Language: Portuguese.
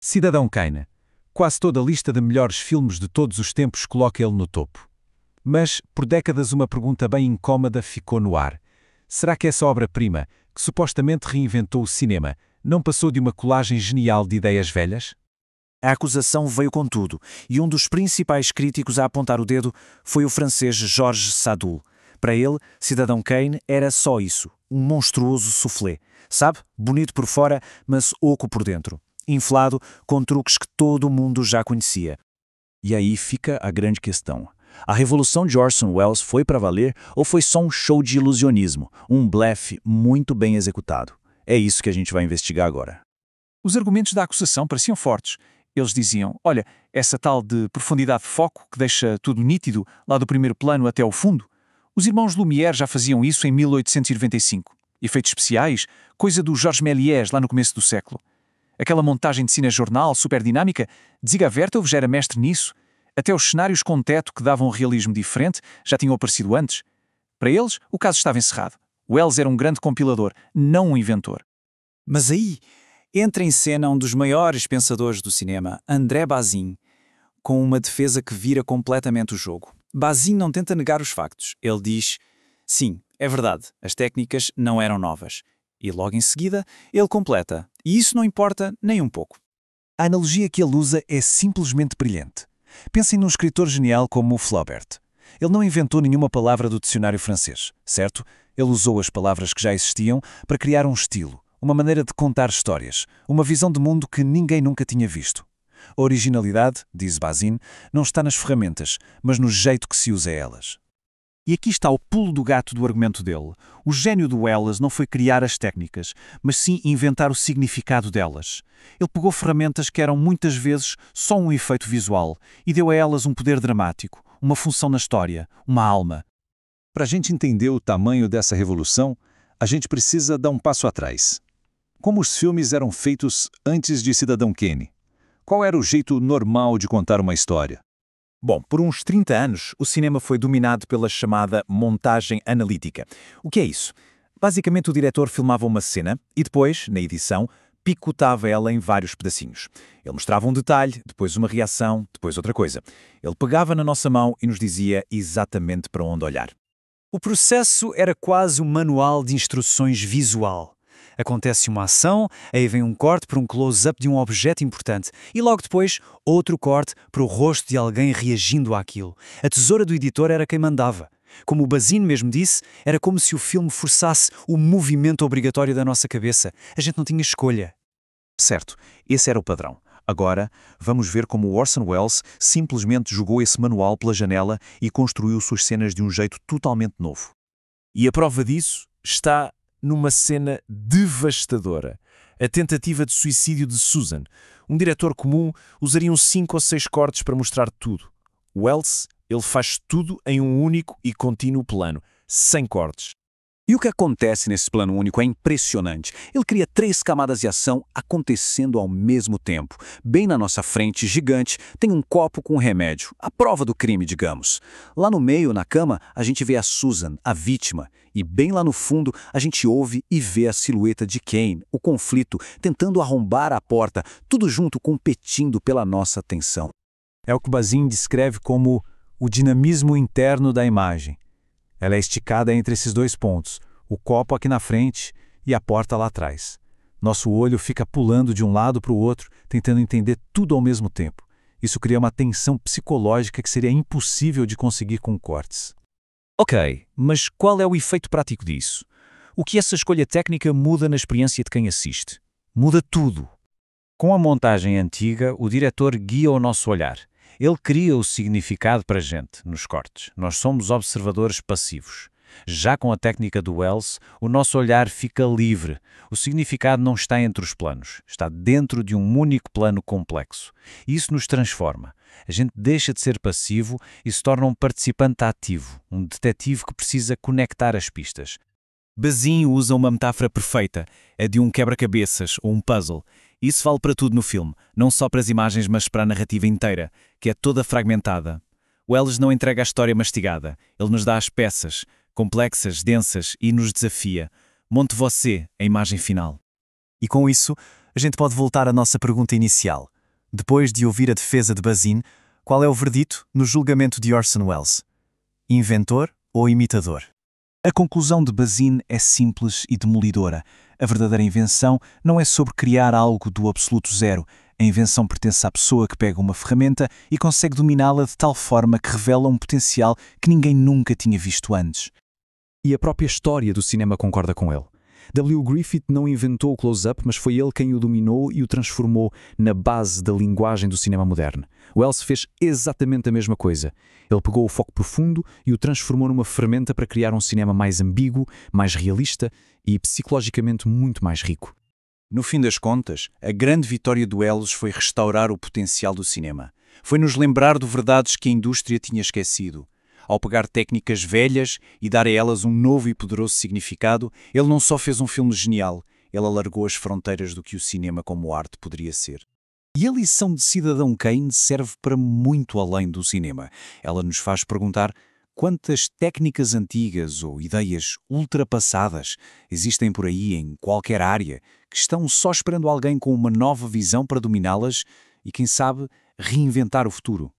Cidadão Kane. Quase toda a lista de melhores filmes de todos os tempos coloca ele no topo. Mas, por décadas, uma pergunta bem incómoda ficou no ar. Será que essa obra-prima, que supostamente reinventou o cinema, não passou de uma colagem genial de ideias velhas? A acusação veio com tudo, e um dos principais críticos a apontar o dedo foi o francês Georges Sadoul. Para ele, Cidadão Kane era só isso, um monstruoso soufflé. Sabe? Bonito por fora, mas oco por dentro. Inflado com truques que todo mundo já conhecia. E aí fica a grande questão. A revolução de Orson Welles foi para valer ou foi só um show de ilusionismo, um blefe muito bem executado? É isso que a gente vai investigar agora. Os argumentos da acusação pareciam fortes. Eles diziam, olha, essa tal de profundidade de foco que deixa tudo nítido, lá do primeiro plano até ao fundo. Os irmãos Lumière já faziam isso em 1895. Efeitos especiais, coisa do Georges Méliès lá no começo do século. Aquela montagem de cinejornal super dinâmica, Dziga Vertov já era mestre nisso. Até os cenários com teto que davam um realismo diferente já tinham aparecido antes. Para eles, o caso estava encerrado. Welles era um grande compilador, não um inventor. Mas aí entra em cena um dos maiores pensadores do cinema, André Bazin, com uma defesa que vira completamente o jogo. Bazin não tenta negar os factos. Ele diz, sim, é verdade, as técnicas não eram novas. E logo em seguida, ele completa, e isso não importa nem um pouco. A analogia que ele usa é simplesmente brilhante. Pensem num escritor genial como o Flaubert. Ele não inventou nenhuma palavra do dicionário francês, certo? Ele usou as palavras que já existiam para criar um estilo, uma maneira de contar histórias, uma visão de mundo que ninguém nunca tinha visto. A originalidade, diz Bazin, não está nas ferramentas, mas no jeito que se usa elas. E aqui está o pulo do gato do argumento dele. O gênio do Welles não foi criar as técnicas, mas sim inventar o significado delas. Ele pegou ferramentas que eram muitas vezes só um efeito visual e deu a elas um poder dramático, uma função na história, uma alma. Para a gente entender o tamanho dessa revolução, a gente precisa dar um passo atrás. Como os filmes eram feitos antes de Cidadão Kane? Qual era o jeito normal de contar uma história? Bom, por uns 30 anos, o cinema foi dominado pela chamada montagem analítica. O que é isso? Basicamente, o diretor filmava uma cena e depois, na edição, picotava ela em vários pedacinhos. Ele mostrava um detalhe, depois uma reação, depois outra coisa. Ele pegava na nossa mão e nos dizia exatamente para onde olhar. O processo era quase um manual de instruções visual. Acontece uma ação, aí vem um corte para um close-up de um objeto importante e logo depois outro corte para o rosto de alguém reagindo àquilo. A tesoura do editor era quem mandava. Como o Bazin mesmo disse, era como se o filme forçasse o movimento obrigatório da nossa cabeça. A gente não tinha escolha. Certo, esse era o padrão. Agora, vamos ver como Orson Welles simplesmente jogou esse manual pela janela e construiu suas cenas de um jeito totalmente novo. E a prova disso está numa cena devastadora. A tentativa de suicídio de Susan. Um diretor comum usaria uns 5 ou 6 cortes para mostrar tudo. Welles, ele faz tudo em um único e contínuo plano, sem cortes. E o que acontece nesse plano único é impressionante. Ele cria 3 camadas de ação acontecendo ao mesmo tempo. Bem na nossa frente, gigante, tem um copo com um remédio, a prova do crime, digamos. Lá no meio, na cama, a gente vê a Susan, a vítima. E bem lá no fundo, a gente ouve e vê a silhueta de Kane, o conflito, tentando arrombar a porta, tudo junto competindo pela nossa atenção. É o que Bazin descreve como o dinamismo interno da imagem. Ela é esticada entre esses 2 pontos, o copo aqui na frente e a porta lá atrás. Nosso olho fica pulando de um lado para o outro, tentando entender tudo ao mesmo tempo. Isso cria uma tensão psicológica que seria impossível de conseguir com cortes. Ok, mas qual é o efeito prático disso? O que essa escolha técnica muda na experiência de quem assiste? Muda tudo. Com a montagem antiga, o diretor guia o nosso olhar. Ele cria o significado para a gente, nos cortes. Nós somos observadores passivos. Já com a técnica do Welles, o nosso olhar fica livre. O significado não está entre os planos. Está dentro de um único plano complexo. Isso nos transforma. A gente deixa de ser passivo e se torna um participante ativo, um detetive que precisa conectar as pistas. Bazin usa uma metáfora perfeita, a de um quebra-cabeças ou um puzzle. Isso vale para tudo no filme, não só para as imagens, mas para a narrativa inteira, que é toda fragmentada. Welles não entrega a história mastigada, ele nos dá as peças, complexas, densas, e nos desafia. Monte você a imagem final. E com isso, a gente pode voltar à nossa pergunta inicial. Depois de ouvir a defesa de Bazin, qual é o verdito no julgamento de Orson Welles? Inventor ou imitador? A conclusão de Bazin é simples e demolidora. A verdadeira invenção não é sobre criar algo do absoluto zero. A invenção pertence à pessoa que pega uma ferramenta e consegue dominá-la de tal forma que revela um potencial que ninguém nunca tinha visto antes. E a própria história do cinema concorda com ele. W. Griffith não inventou o close-up, mas foi ele quem o dominou e o transformou na base da linguagem do cinema moderno. Welles fez exatamente a mesma coisa. Ele pegou o foco profundo e o transformou numa ferramenta para criar um cinema mais ambíguo, mais realista e psicologicamente muito mais rico. No fim das contas, a grande vitória do Welles foi restaurar o potencial do cinema. Foi nos lembrar de verdades que a indústria tinha esquecido. Ao pegar técnicas velhas e dar a elas um novo e poderoso significado, ele não só fez um filme genial, ele alargou as fronteiras do que o cinema como arte poderia ser. E a lição de Cidadão Kane serve para muito além do cinema. Ela nos faz perguntar quantas técnicas antigas ou ideias ultrapassadas existem por aí em qualquer área que estão só esperando alguém com uma nova visão para dominá-las e, quem sabe, reinventar o futuro.